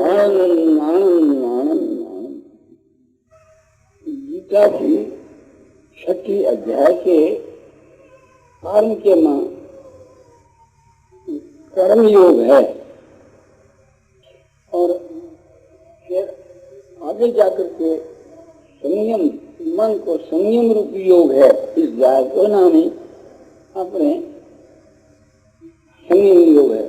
आनंद आनंद आनंद। गीता की 6ठी अध्याय के आरंभ के मां कर्म योग है और फिर आगे जाकर के संयम, मन को संयम रूपी योग है। इस अध्याय को नाम ही अपने संयम योग है,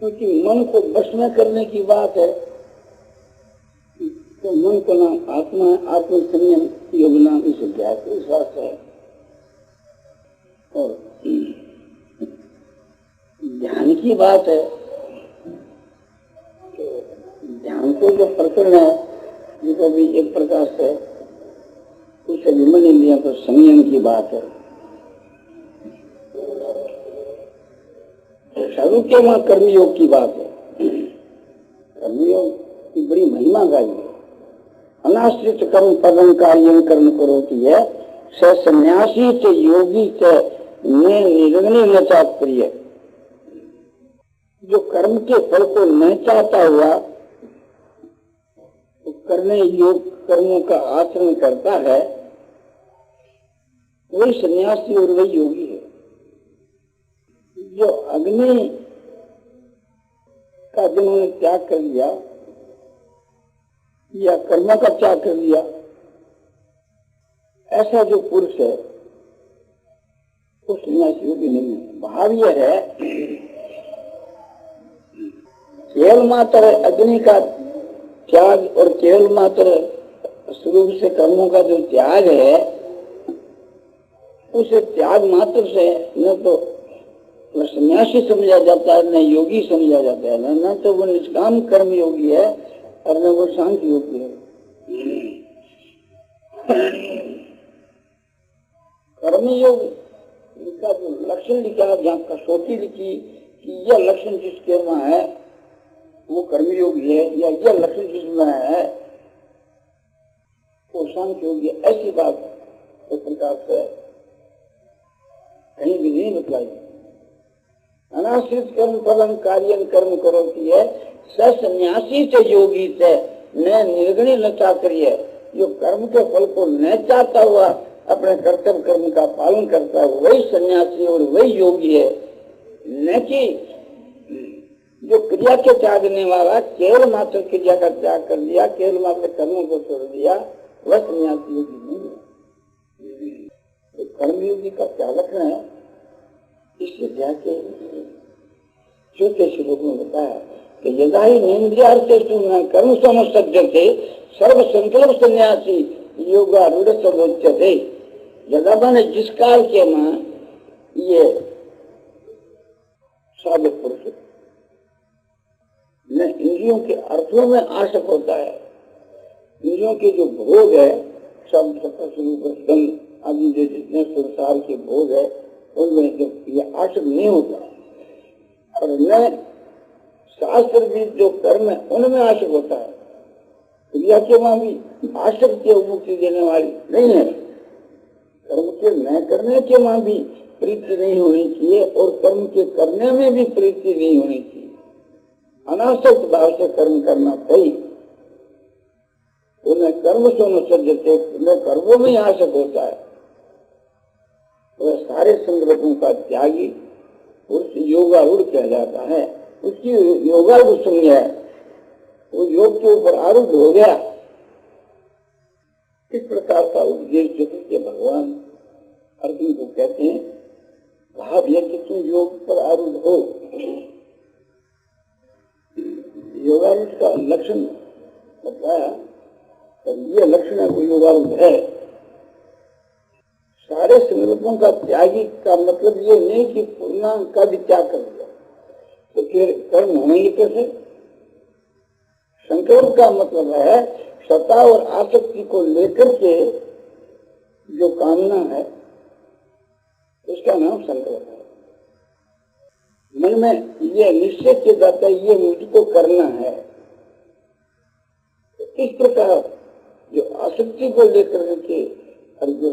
क्योंकि मन को वश में करने की बात है तो मन को नाम आत्मा है। आत्म संयम योग नाम इस अध्याय को विश्वास है। और ध्यान की बात है तो ध्यान को जो प्रकरण है जिसको भी एक प्रकार से उसे भी मान लिया तो संयम की बात है। शुरू के वहां कर्मयोग की बात है। कर्मयोग की बड़ी महिमा गाई है। अनाश्रित कर्म पदम कार्य कर्म करोति है स सन्यासी से योगी से निर्गुणी न तात्पर्य। जो कर्म के फल को न चाहता हुआ तो करने योग कर्मों का आचरण करता है वही सन्यासी और वही योगी है। जो अग्नि का जिन्होंने त्याग कर दिया या कर्मों का त्याग कर दिया, ऐसा जो पुरुष है वो सन्यासी योगी नहीं है। भाव यह है केवल मात्र अग्नि का त्याग और केवल मात्र स्वरूप से कर्मों का जो त्याग है उसे त्याग मात्र से न तो सन्यासी समझा जाता है न योगी समझा जाता है, न तो वो निष्काम कर्म योगी है और न वो शांति योगी है। कर्म योग का जो लक्षण लिखा, जहाँ कसौटी लिखी कि यह लक्षण जिसके वहां है वो कर्मयोगी है या यह लक्षण जिसमें है वो शांति योगी है, ऐसी बात इस प्रकार से कहीं भी नहीं बतलाई। अनाश्रित कर्म फलम कार्य कर्म करोति है स सन्यासी से योगी से न निर्गुणी न चाकर्य। जो कर्म के फल को न चाहता हुआ अपने कर्तव्य कर्म का पालन करता है वही सन्यासी और वही योगी है, न कि जो क्रिया के त्यागने वाला केवल मात्र क्रिया का त्याग कर दिया, केवल मात्र कर्मों को छोड़ दिया, वह सन्यासी योगी नहीं है। तो कर्मयोगी का क्या लक्षण है इस अध्याय के चौथे श्लोक में बताया कि यदा ही निंद्रियार्थेषु न कर्म समुत्सज्जते सर्व संकल्प सन्यासी योगारूढ़ सर्वोच्यते। यदा बने जिस काल के मां ये साधक पुरुष न इंद्रियों के अर्थों में आसक्त होता है, इंद्रियों के जो भोग है शब्द स्वरूप आदि जो जितने संसार के भोग है उनमें जो ये आसक्त नहीं होता, और न शास्त्र भी जो कर्म है उनमें आसक्त होता है। क्रिया के वहां भी आसक्ति मुक्ति देने वाली नहीं है। कर्म के न करने के वहां भी प्रीति नहीं होनी चाहिए और कर्म के करने में भी प्रीति नहीं होनी चाहिए। अनासक्त भाव से कर्म करना चाहिए। उन्हें कर्म समुत्सज्जते, उन्हें कर्मों में आसक्त होता है। वह सारे संकल्पों का त्यागी पुरुष योगारूढ़ कहा जाता है। उसकी योगारूढ़ संज्ञा है, वो योग के ऊपर आरूढ़ हो गया। इस प्रकार का उपदेश जो के भगवान अर्जुन को कहते हैं, भाव यह कि तुम योग पर आरूढ़ हो। योगारूढ़ का लक्षण बताया, ये लक्षण है वो योगारूढ़ है। सारे संकल्पों का त्यागी का मतलब ये नहीं कि पूर्णांग का भी त्याग कर दिया तो फिर कर्म होंगे कैसे। संकल्प का मतलब है सत्ता और आसक्ति को लेकर के जो कामना है उसका नाम संकल्प है। मन में ये निश्चय किया जाता है ये मुझको करना है। तो इस प्रकार जो आसक्ति को लेकर के और जो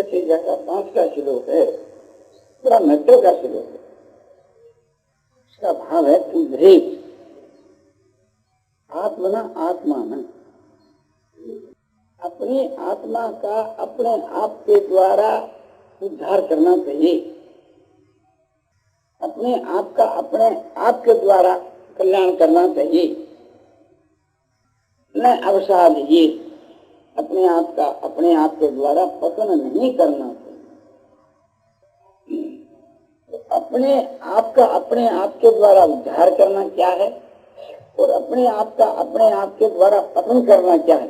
छठी जगह 5 का श्लोक है, बड़ा महत्व का श्लोक है। इसका भाव है उद्रेक आत्मना आत्मान, अपनी आत्मा का अपने आप के द्वारा उद्धार करना चाहिए, अपने आप का अपने आप के द्वारा कल्याण करना चाहिए, न अवसाद ये अपने आप का अपने आप के द्वारा पतन नहीं करना चाहिए। तो अपने आप का अपने आप के द्वारा उद्धार करना क्या है और अपने आप का अपने आप के द्वारा पतन करना क्या है।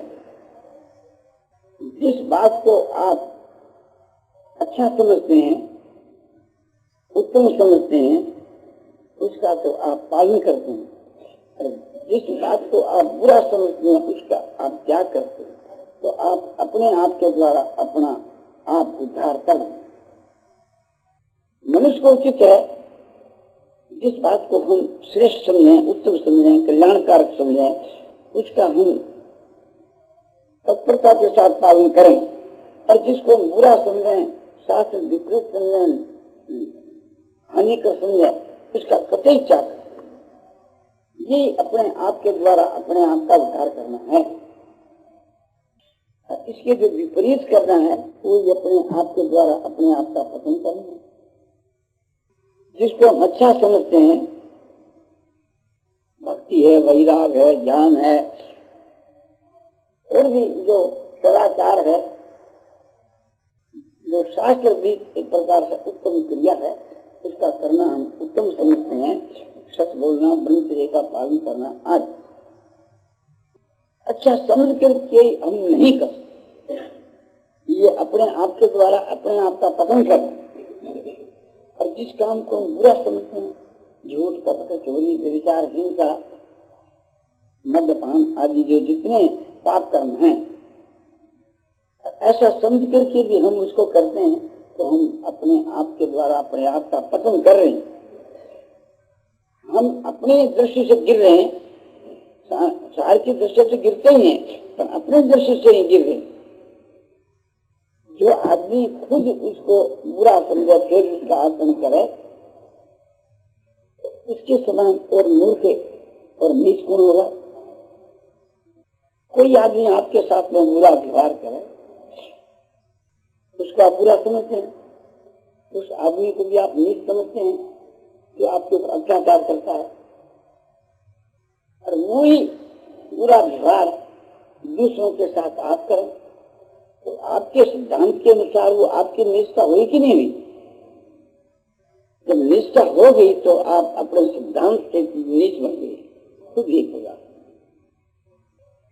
जिस बात को आप अच्छा समझते हैं, उत्तम समझते हैं, उसका तो आप पालन करते हैं, और जिस बात को आप बुरा समझते हैं उसका आप त्याग करते हैं। तो आप अपने आप के द्वारा अपना आप उद्धार कर। मनुष्य को उचित है जिस बात को हम श्रेष्ठ समझें, उत्तम समझें, कल्याणकारक समझें, उसका हम तत्परता के साथ पालन करें, और जिसको बुरा समझें, शास्त्र विपरीत समझें, हानिकर समझें, उसका कतई त्याग करें। ये अपने आप के द्वारा अपने आप का उद्धार करना है। इसके जो विपरीत करना है वो अपने आप के द्वारा अपने आप का पतन करना है। जिसको हम अच्छा समझते हैं, भक्ति है, वैराग है, ज्ञान है, और भी जो सदाचार है, जो शास्त्र भी एक प्रकार से उत्तम क्रिया है, उसका करना हम उत्तम समझते हैं। सच बोलना, ब्रह्मचर्य का पालन करना आदि अच्छा समझ करके हम नहीं कर सकते। ये अपने आप के द्वारा अपने आप का पतन करना। और जिस काम को हम बुरा समझते हैं, झूठ, कपट, चोरी, व्यभिचार, हिंसा, मद्यपान आदि जो जितने पाप कर्म हैं, ऐसा समझ करके भी हम उसको करते हैं, तो हम अपने आप के द्वारा अपने आप का पतन कर रहे हैं। हम अपने दृष्टि से गिर रहे हैं, सार की दृष्टि से गिरते ही हैं, पर अपने दृष्टि से ही गिर रहे हैं। जो आदमी खुद उसको बुरा समझे फिर उसका आचरण करे, उसके समान और मूर्ख और नीच कौन होगा। कोई आदमी आपके साथ में बुरा व्यवहार करे, उसका बुरा समझते हैं, उस आदमी को भी आप नीच समझते हैं जो आपके ऊपर अत्याचार करता है, और वही बुरा व्यवहार दूसरों के साथ आप करें, तो आपके सिद्धांत के अनुसार वो आपकी निष्ठा हुई कि नहीं हुई। जब निष्ठा हो गई तो आप अपने सिद्धांत से नीच बन गए, खुद एक होगा।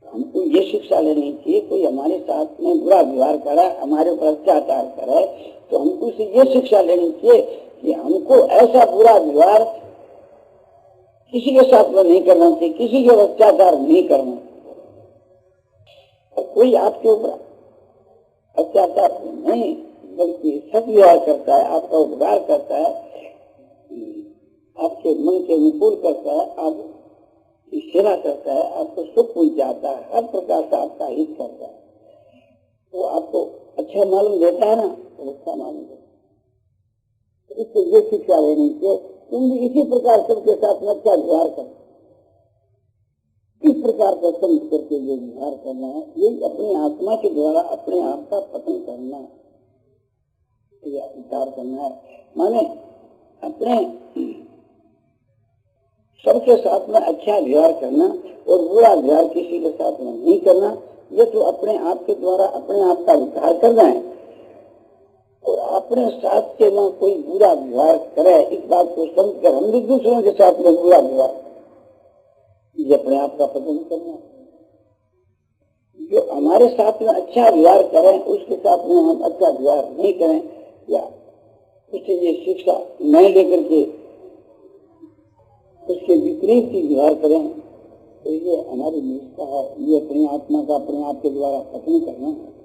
हमको ये शिक्षा लेनी चाहिए, कोई हमारे साथ में बुरा व्यवहार करे, हमारे ऊपर अत्याचार करे, तो हमको से ये शिक्षा लेनी चाहिए कि हमको ऐसा बुरा व्यवहार किसी के साथ में नहीं करना चाहिए, किसी के अत्याचार नहीं करना। और कोई आपके ऊपर अत्याचार नहीं बल्कि सद्व्यवहार करता है, आपका उपकार करता है, आपके मन के अनुकूल करता है, आपकी सेवा करता है, आपको सुख पहुंचाता है, हर प्रकार से आपका हित करता है, वो आपको अच्छा मालूम देता है ना, तो अच्छा मालूम देता है। इसको ये शिक्षा लेनी चाहिए, तुम भी इसी प्रकार सबके साथ में अच्छा व्यवहार करो। इस प्रकार का समझ करके जो व्यवहार करना है, यही अपनी आत्मा के द्वारा अपने आप का पतन करना है, विचार करना है। माने अपने सबके साथ में अच्छा व्यवहार करना और बुरा व्यवहार किसी के साथ में नहीं करना, ये तो अपने आप के द्वारा अपने आप का विचार करना है। और अपने साथ के में कोई बुरा व्यवहार करे, इस बात को समझ कर हम भी दूसरों के साथ में बुरा व्यवहार, ये अपने आप का पतन करना। जो हमारे साथ में अच्छा व्यवहार करें उसके साथ में हम अच्छा व्यवहार नहीं करें, या उससे ये शिक्षा न लेकर के उसके विपरीत ही व्यवहार करें, तो ये हमारी निष्ठा है। ये अपनी आत्मा का अपने आप के द्वारा पतन करना है।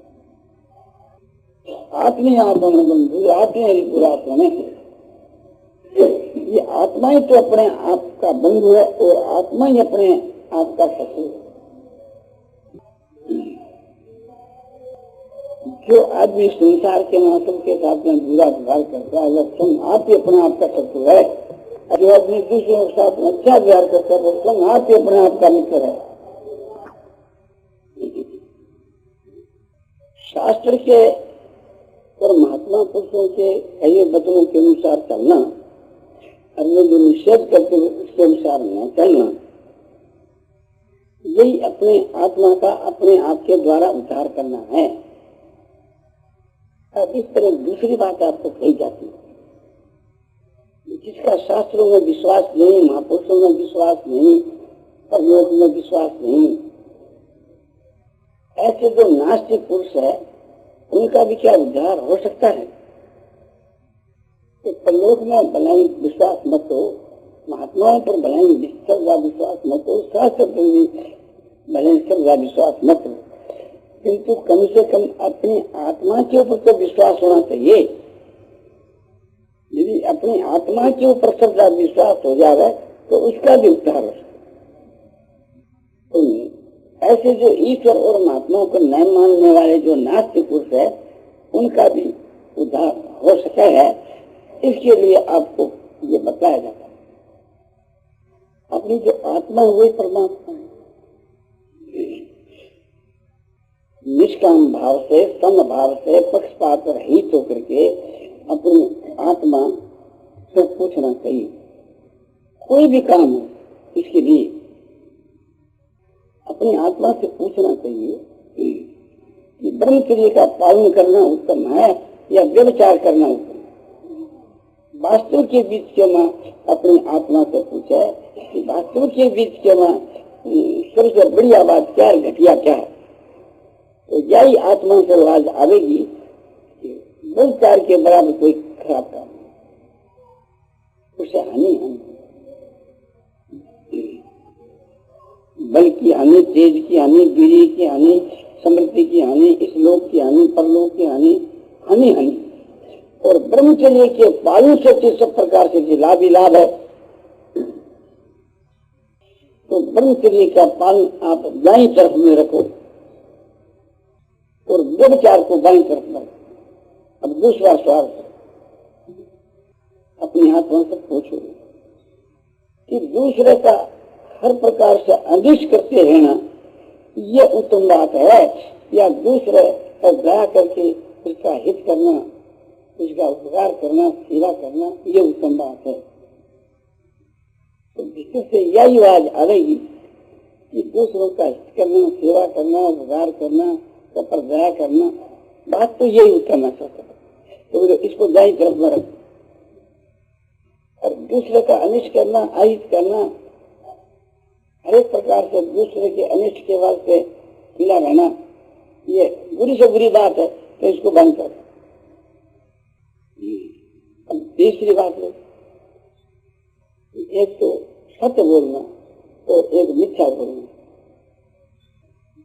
आत्मी आत्मा बंधु आत्मा पुरात्मा में, ये आत्मा ही तो अपने आप का बंधु है और आत्मा ही अपने आप का शत्रु है। जो आदमी संसार के मौसम के साथ में बुरा व्यवहार करता है वह स्वयं आप ही अपने आप का शत्रु है। जो आदमी दूसरों के साथ में अच्छा व्यवहार करता है वो स्वयं आप ही अपने आप का मित्र है। शास्त्र के और महात्मा पुरुषों के कई वचनों के अनुसार चलना और वो जो निषेध करते हुए उसके अनुसार न चलना, यही अपने आत्मा का अपने आप के द्वारा उद्धार करना है। और इस तरह दूसरी बात आपको कही जाती है, जिसका शास्त्रों में विश्वास नहीं, महापुरुषों में विश्वास नहीं, परलोक में विश्वास नहीं, ऐसे जो नास्तिक पुरुष है उनका भी क्या उद्धार हो सकता है? तो परलोक में भलाई विश्वास मत हो, महात्माओं पर भलाई सर्वदा विश्वास मत हो, शास्त्र पर भी भलाई सर्वदा विश्वास मत हो, किंतु कम से कम अपनी आत्मा के ऊपर तो विश्वास होना चाहिए। यदि अपनी आत्मा के ऊपर सर्वदा विश्वास हो जाए तो उसका भी उद्धार हो सकता है। ऐसे जो ईश्वर और महात्माओं को न मानने वाले जो नास्तिक पुरुष है उनका भी उद्धार हो सका है। इसके लिए आपको ये बताया जाता है, अपनी जो आत्मा वही परमात्मा है। निष्काम भाव से, सम भाव से, पक्षपात रहित होकर के अपनी आत्मा से पूछना चाहिए। कोई भी काम हो इसके लिए अपनी आत्मा से पूछना चाहिए कि ब्रह्मचर्य का पालन करना उत्तम है या व्यभिचार करना उत्तम है। वास्तु के बीच के मां अपनी आत्मा से पूछे कि वास्तु के बीच के मां सबसे बढ़िया बात क्या है, घटिया क्या है, तो यही आत्मा से आवाज आवेगी कि व्यभिचार के बराबर कोई खराब काम नहीं, उसे हानि है, बल की हानि, तेज की हानि, वीर्य की हानि, समृद्धि की हानि, इस लोक की हानि, परलोक की हानि, हानि हानि। और ब्रह्मचर्य के पालन से सब प्रकार से लाभ ही लाभ है। तो ब्रह्मचर्य का पालन आप दाईं तरफ में रखो और व्यभिचार को बाईं तरफ में रखो। अब दूसरा सवाल अपनी आत्मा से पूछो कि दूसरे का हर प्रकार से अनिष्ट करते रहना ये उत्तम बात है या दूसरे पर दया करके उसका हित करना, उसका उपकार करना, सेवा करना ये उत्तम बात है। तो जिससे यही आवाज आएगी कि दूसरों का हित करना, सेवा करना, उपकार करना, सब पर दया करना, बात तो यही उत्तम है। तो इसको दाई तरफ में रखो और दूसरे का अनिष्ट करना, अहित करना, हर एक प्रकार से दूसरे के अनिष्ट के वास्ते मिला रहना ये बुरी से बुरी बात है। तो इसको बंद कर। अब तीसरी बात है, एक तो सत्य बोलना और एक मिथ्या बोलना।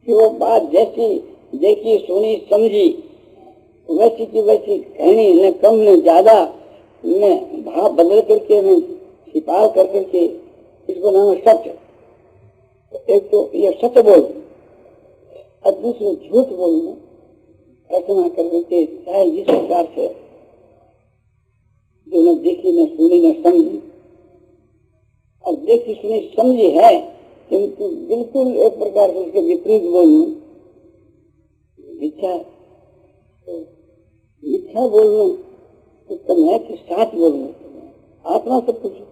कि वो बात जैसी देखी, सुनी, समझी वैसी की वैसी कहनी, न कम न ज्यादा, न भाव बदल करके, न छिपा कर करके, इसको नाम सत्य। एक तो ये सत्य बोलना और दूसरे झूठ बोलना, रचना करने के चाहे जिस प्रकार से जो न देखी, न सुनी, न समझी, और देखी सुनी समझी है किंतु बिल्कुल एक प्रकार से उसके विपरीत बोलना मिथ्या। तो मिथ्या बोलना उत्तम है कि सच बोलना। आत्मा से पूछो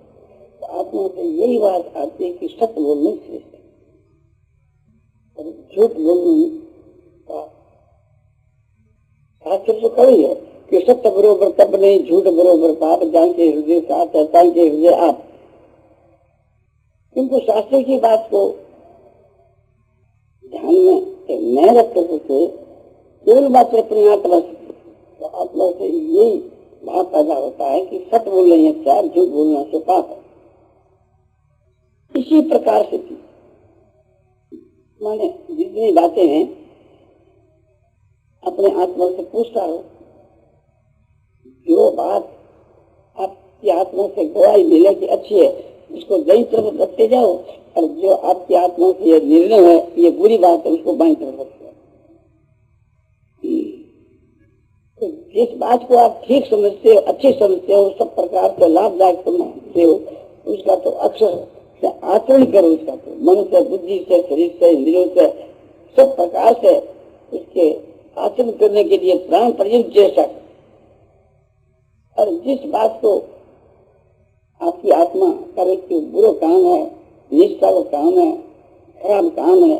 तो आत्मा से यही बात आती है कि सत्य बोलने श्रेष्ठ है और झूठ बोलने का शास्त्र तो कही है कि सत्य बरोबर तब नहीं, झूठ बरोबर पाप, जाके हृदय साथ है, ताके हृदय आप। किंतु शास्त्र की बात को ध्यान में मैं रक्त से केवल मात्र अपनी आत्मा से, तो आत्मा से यही भाव पैदा होता है कि सत्य बोलना है अच्छा, झूठ बोलना से पाप है। इसी प्रकार से माने जितनी बातें हैं अपने आत्मा से पूछता रहो, जो बात आपकी आत्मा से गवाही मिले कि अच्छी है उसको दाईं तरफ रखते जाओ, और जो आपकी आत्मा से ये निर्णय है ये बुरी बात है उसको बाईं तरफ रखते जाओ। तो जिस बात को आप ठीक समझते हो, अच्छी समझते हो, सब प्रकार से लाभदायक समझते हो, उसका तो अक्षर से आचरण करो, उसका तो मन से, बुद्धि से, शरीर से, इंद्रियों से, सब प्रकार से उसके आचरण करने के लिए प्राण पर्यंत चेष्टा करो। और जिस बात को आपकी आत्मा करे कि बुरा काम है, निष्ठा का काम है, खराब काम है,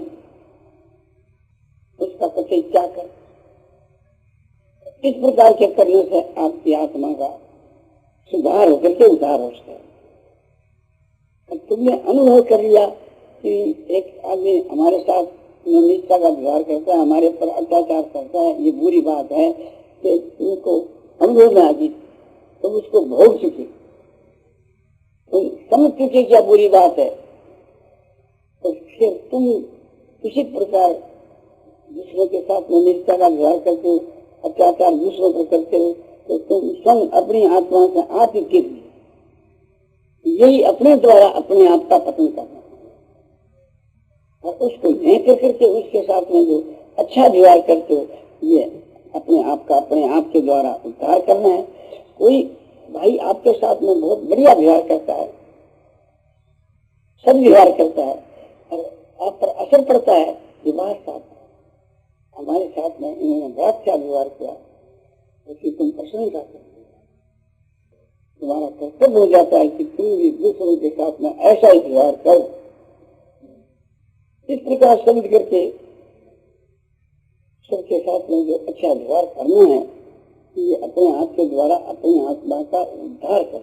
उसका कतई त्याग कर। इस प्रकार के करने से आपकी आत्मा का सुधार होकर के उद्धार हो सकता है। तुमने अनुभव कर लिया कि एक आदमी हमारे साथ निष्ठा का व्यवहार करता है, हमारे पर अत्याचार करता है, ये बुरी बात है, कि तुमको अनुभव में आ गई, तुम उसको भोग चुके, तुम समझ चुके क्या बुरी बात है, तो फिर तुम इसी प्रकार दूसरों के साथ में निष्ठा का व्यवहार करते हो, अत्याचार दूसरों पर करते हो, तो तुम स्वयं अपनी आत्मा से आप ही गिर गए। यही अपने द्वारा अपने आप का पतन करना, और उसको नहीं कर करके उसके साथ में जो अच्छा व्यवहार करते हो, ये अपने आप का अपने आप के द्वारा उद्धार करना है। कोई भाई आपके साथ में बहुत बढ़िया व्यवहार करता है, सब व्यवहार करता है, और आप पर असर पड़ता है कि वाह साहब हमारे साथ में इन्होंने बड़ा अच्छा व्यवहार किया, उसकी तुम प्रशंसा करते, तुम्हारा कर्तव्य हो जाता है कि तुम भी दूसरों के साथ में ऐसा ही व्यवहार करो। इस प्रकार समझ करके सबके साथ में जो अच्छा व्यवहार करना है, ये अपने आप के द्वारा अपनी आत्मा का उद्धार कर।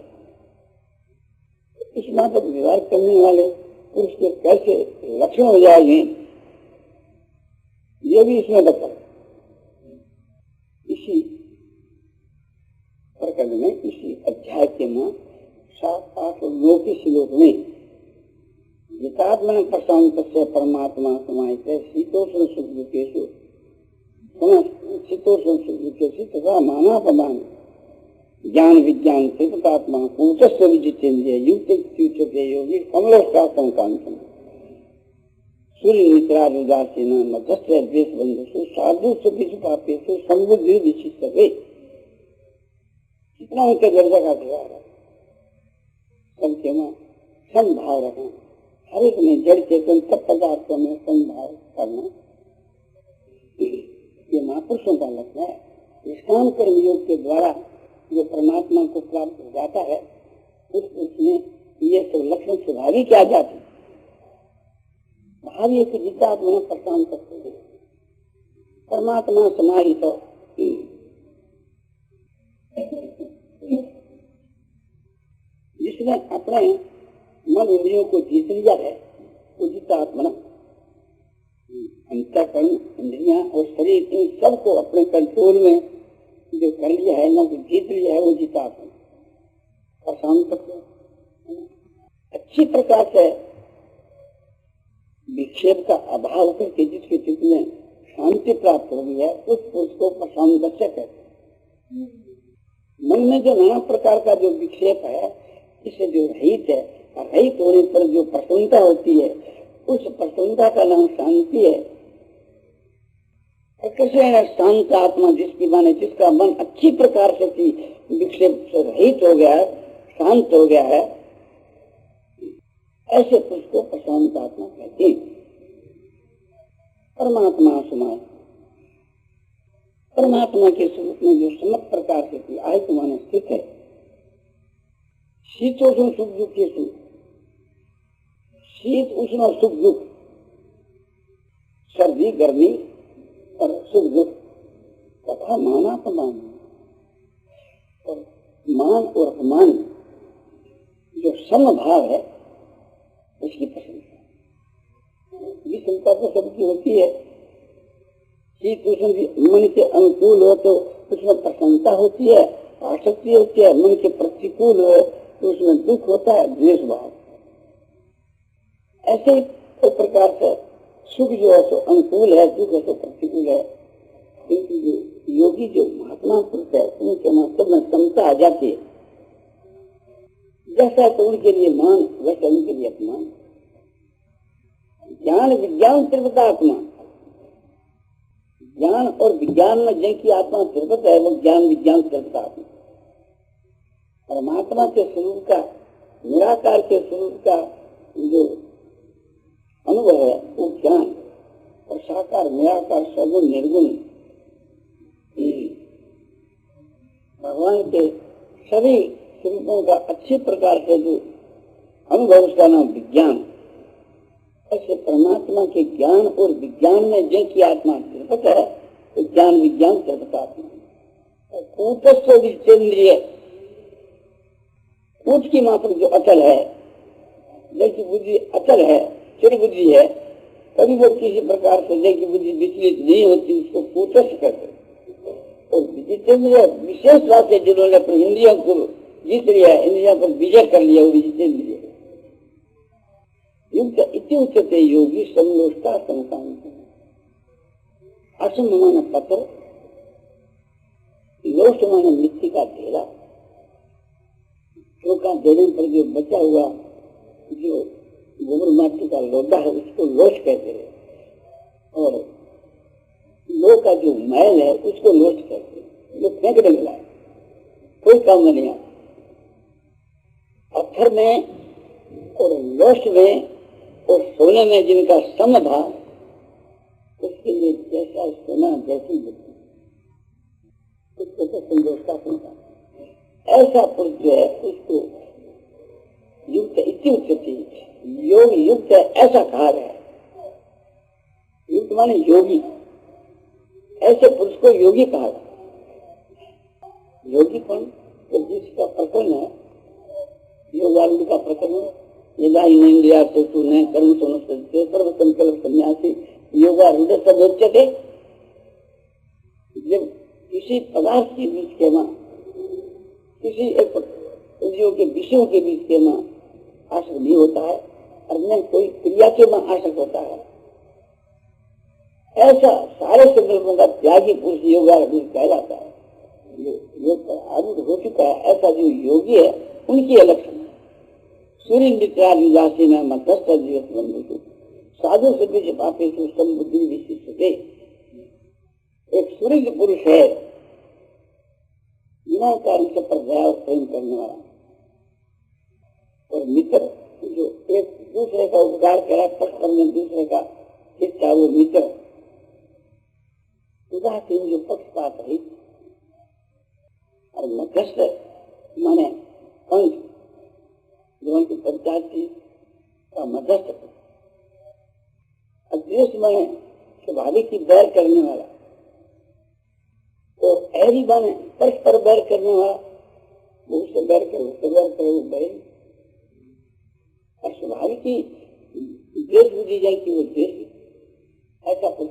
इस मात्र व्यवहार करने वाले पुरुष के कैसे लक्षण हो जाएंगे, ये भी इसमें बता। इसी प्रकरण में, इसी अध्याय के में 7-8 और 9 के श्लोक में जितात्मन प्रशांत से परमात्मा समाहित शीतोष्ण सुख दुखेषु शीतोष्ण सुख दुखेषु तथा मानापमान ज्ञान विज्ञान चेतनात्मा कूटस्थ विजितेन्द्रिय युक्त योगी कमलोष्टात्म कांचन सूर्य मित्रा उदासीन मध्यस्थ द्वेष बंधुषु साधु सुखिषु पापेषु संबुद्धि विशिष्ट वे। कितना उनके दर्जा का व्यवहार है, सबके में समभाव रखना, हर एक में जड़ चेतन सब पदार्थों में समभाव करना, ये महापुरुषों का लक्ष्य है। निष्काम कर्म योग के द्वारा जो परमात्मा को प्राप्त हो जाता है, उसमें ये सब लक्षण स्वाभाविक आ जाते, भावी की जितात्मा प्रशांत करते हैं, परमात्मा समाहित तो जिसने अपने मन इंद्रियों को जीत लिया है, वो जितात्मा अंतःकरण इंद्रियां और शरीर इन सबको अपने कंट्रोल में जो कर लिया है ना, जो जीत लिया है, वो जितात्मा प्रशांत करते। अच्छी प्रकार से विक्षेप का अभाव करके जिसके चित्त में शांति प्राप्त हो गई है, उस पुरुष को प्रशांत दर्शक है। मन में जो नाना प्रकार का जो विक्षेप है, इससे जो रहित है, रहित होने पर जो प्रसन्नता होती है, उस प्रसन्नता का नाम शांति है। कैसे है शांत आत्मा, जिसकी माने जिसका मन अच्छी प्रकार से विक्षेप से रहित हो गया है, शांत हो गया है, ऐसे पुरुष को प्रशांत आत्मा कहते हैं। परमात्मा समाय, परमात्मा के स्वरूप में जो समस्त प्रकार से आयत माने स्थित है। शीतोष्ण सुख दुखेषु, शीत उष्ण और सुख दुख, सर्दी गर्मी और सुख दुख, तथा मानापमान, और मान और अपमान जो समभाव है, उसकी प्रशंसा। विषमता तो सबकी होती है, शीत उष्ण मन के अनुकूल हो तो उसमें प्रसन्नता होती है, आसक्ति होती है। मन के प्रतिकूल हो तो उसमें दुख होता है, द्वेष भाव। ऐसे ही एक प्रकार से सुख जो है सो अनुकूल है, दुख है सो प्रतिकूल है। किंतु जो योगी जो महात्मा पुरुष है उनके मतलब में समता आ जाती है। जैसा तो उनके लिए मान वैसा उनके लिए अपमान। ज्ञान विज्ञान त्रिवतात्मा, ज्ञान और विज्ञान में जिनकी आत्मा त्रिवत है वो ज्ञान विज्ञान त्रिवतात्मा। परमात्मा के स्वरूप का, निराकार के स्वरूप का जो अनुभव है वो ज्ञान, और साकार निराकार सगुण निर्गुण भगवान के सभी स्वरूपों का अच्छी प्रकार से जो अनुभव उसका नाम विज्ञान। ऐसे परमात्मा के ज्ञान और विज्ञान में जिनकी आत्मा त्रिपत है तो ज्ञान विज्ञान त्रिपतात्मा। कूटस्थ विचेंद्रिय, कूट की मात्र जो अचल है, जैसी बुद्धि अचल है, स्थिर बुद्धि है, कभी वो किसी प्रकार से जैसी बुद्धि विचलित नहीं होती उसको कूटस्थ कहते। और विजितेंद्रिय विशेष बात है जिन्होंने अपनी इंद्रियों को जीत लिया, इंद्रियों पर विजय कर लिया, वो विजितेंद्रिय। युक्त इति उच्यते योगी समलोष्टा समकांत। असम माने पत्र, लोष्ट माने मिट्टी का ढेरा। चौका देने पर जो बचा हुआ जो गोबर माटी का लोटा है उसको लोष्ट कहते हैं, और लोह का जो मैल है उसको लोष्ट कहते हैं। जो फेंकने मिला है, कोई काम में नहीं आता। पत्थर में और लोष्ट में और सोने में जिनका सम था उसके लिए जैसा सोना जैसी बुद्धि, उसको तो संतोषता सुनता। ऐसा पुरुष जो है उसको युक्त इति उच्यते, योग युक्त है ऐसा कहा गया। युक्त माने योगी, ऐसे पुरुष को योगी कहा गया। योगी कौन? तो जिसका प्रकरण है योगारूढ़ का प्रकरण, इंद्रिया तो तू न कर्म सोनुष्ठते सर्व संकल्प सन्यासी योगारूढ़ सदोच्यते। जब किसी पदार्थ के बीच के मां, किसी एक इंद्रियों के विषयों के बीच के मां आशक नहीं होता है, और न कोई क्रिया के मां आशक होता है, ऐसा सारे संकल्पों का त्यागी पुरुष योगारूढ़ कहलाता है। योग पर आरूढ़ हो चुका है ऐसा जो योगी है उनकी लक्षण है। सूर्य नित्यादिदासी में मध्यस्थ जीवत बंधु साधु सभी पापे संबुद्धि विशिष्ट। एक सूर्य पुरुष है बिना कारण से पर दया और प्रेम करने वाला, और मित्र जो एक दूसरे का उपकार करे, परस्पर में दूसरे का शिक्षा, वो मित्र। उदासीन जो पक्षपात रही, और मध्यस्थ माने कंस जो उनकी पंचायत थी का मध्यस्थ। अद्वेष में स्वाभाविक की बैर करने वाला, तो ऐरी बने परस्पर बैर करने वाला, वो उससे बैर करे, उससे बैर करे, वो बैर। और स्वाभाविक की द्वेष बुद्धि जाए कि वो द्वेष, ऐसा कुछ।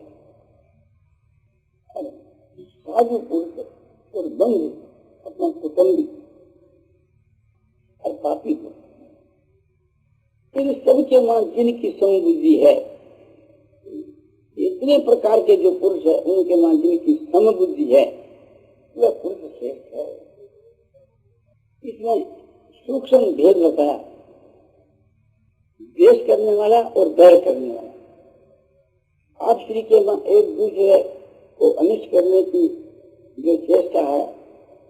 साधु पुरुष और बंधु अपना कुटुंबी और पापी को, इन सबके मां जिनकी समबुद्धि है, इतने प्रकार के जो पुरुष है उनके मां जिनकी समबुद्धि है, वह पुरुष श्रेष्ठ है। इसमें सूक्ष्म भेद बताया, द्वेष करने वाला और बैर करने वाला। आप श्री के मां एक दूसरे को अनिष्ट करने की जो चेष्टा है,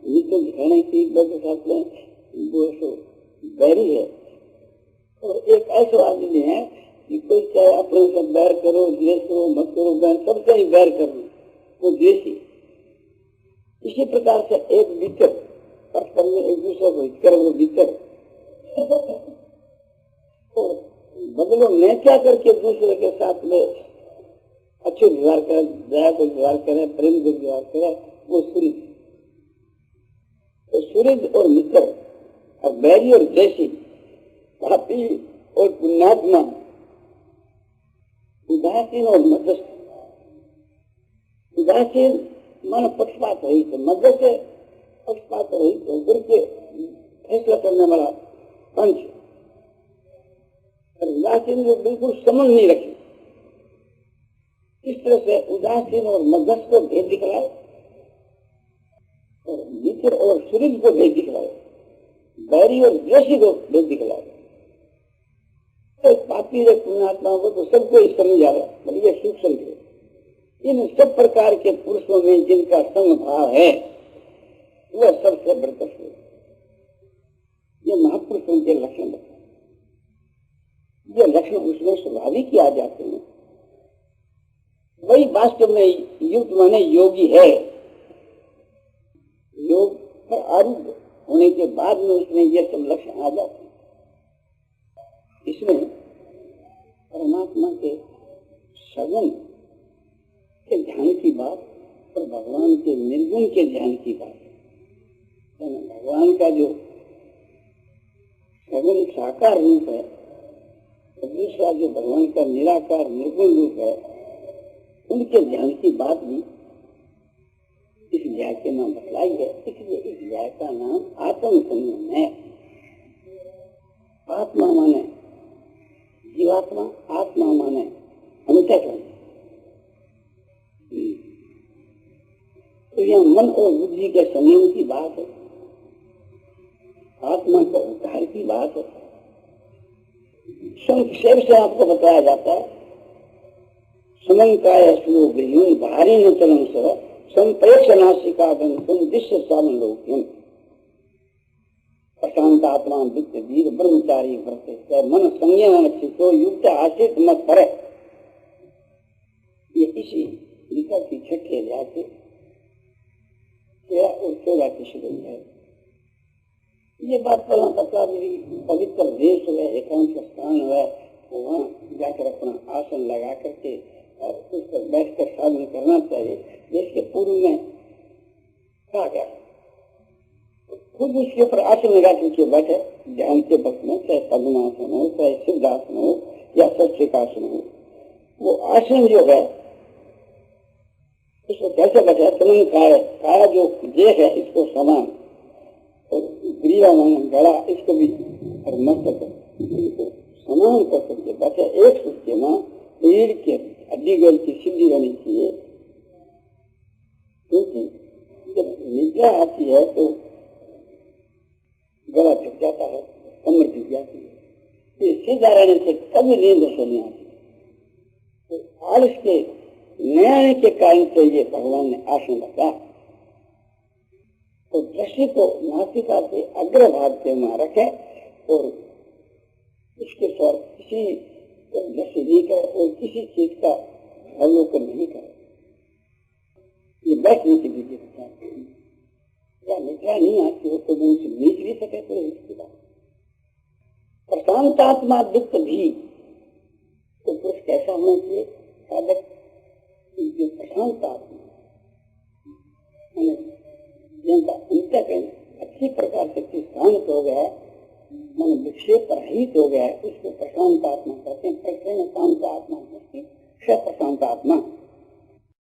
नीचे दिखाने की साथ में, वो बैरी है। और एक ऐसा आदमी है कि कोई चाहे अपने से बैर करो, द्वेष करो, मत करो, बैर सबसे ही बैर करो, वो द्वेषी। इसी प्रकार से एक विचर परस्पर में एक दूसरे को हित कर, वो विचर। और बदलो मैं क्या करके दूसरे के साथ में अच्छे व्यवहार करे, दया को व्यवहार करे, प्रेम को व्यवहार करे, वो सूर्य। तो सूर्य और मित्र और बैरी और द्वेषी, पापी और पुण्यात्मा, उदासीन और मध्यस्थ, उदासीन मन पक्षपात रहित, मध्य से पक्षपात रहित होकर के फैसला करने वाला पंच, और उदासीन जो बिल्कुल समझ नहीं रखे। इस तरह से उदासीन और मध्यस्थ को भेद दिखलाए और मित्र और सूर्य को भेद दिखलाए, बैरी और द्वेषी को भेद दिखलाए। तो पापी रे पुण्यात्माओं को तो सबको इस समझ आ रहा है, ये सूक्ष्म है। इन सब प्रकार के पुरुषों में जिनका संग भाव है वह सबसे बढ़कर है। ये महापुरुषों के लक्षण है। ये लक्षण उसमें स्वाभाविक ही आ जाते हैं। वही वास्तव में युक्त माने योगी है। योग पर आरूढ़ होने के बाद में उसमें ये सब लक्षण आ जाते हैं। इसमें परमात्मा के सगुण के ध्यान की बात और भगवान के निर्गुण के ध्यान की बात। भगवान का जो सगुण साकार रूप है और दूसरा जो भगवान का निराकार निर्गुण रूप है, उनके ध्यान की बात भी इस न्याय के नाम बतलाई है। इसलिए इस न्याय का नाम आत्म संयम है। आत्मा माने जीवात्मा, आत्मा माने अंतःकरण। तो यह मन और बुद्धि के संयम की बात है, आत्मा का उद्धार की बात है। संक्षेप से आपको बताया जाता है, समंकाय श्लोक भारी न चलन से संप्रेक्ष नासिका गंतुम दिश्य सामलोक्यम प्रशांत आत्मा वित्त वीर ब्रह्मचारी व्रत मन संयम स्थितो युक्त आशित मत पर। ये इसी गीता की छठे अध्याय से 13 और 14 की शुरू है। ये बात पवित्र देश है, एकांत स्थान है, वहाँ जाकर अपना आसन लगा करके और उस पर बैठ कर साधन करना चाहिए। देश के पूर्व में कहा गया खुद उसके ऊपर आसन लगा करके बैठे ध्यान के वक्त में, चाहे पद्मासन हो, चाहे सिद्धासन हो या सत्सिकासन हो। वो आसन जो है उसको कैसे बैठे, तुम काया जो देह है इसको समान और ग्रीवा माना गला इसको भी और मस्तक इसको समान कर सकते बैठे। एक सूत्र में रीढ़ के हड्डी गोल की सिद्धि रहनी चाहिए, क्योंकि जब निद्रा आती है तो गला झुक जाता है, कमर झुक जाती है। सीधा रहने से कभी नींद नहीं आती। तो आलस के न्याय के कारण से ये भगवान ने आसन रखा। तो दृष्टि को नासिका के अग्रभाग से वहां रखे और उसके स्वर किसी दृष्टि नहीं करे और किसी चीज का अवलोकन नहीं करे। ये बैठने की विधि बताते हैं। या निद्रा नहीं आती हो तो उनसे नीच भी सके तो इसकी बात। प्रशांत आत्मा वित्त भी तो पुरुष कैसा होना चाहिए साधक, जो प्रशांत आत्मा जिनका अंतःकरण अच्छी प्रकार से शांत हो गया, मन विक्षेप रहित हो गया है, उसको प्रशांत आत्मा कहते हैं। प्रसन्न शांत आत्मा प्रशांत आत्मा।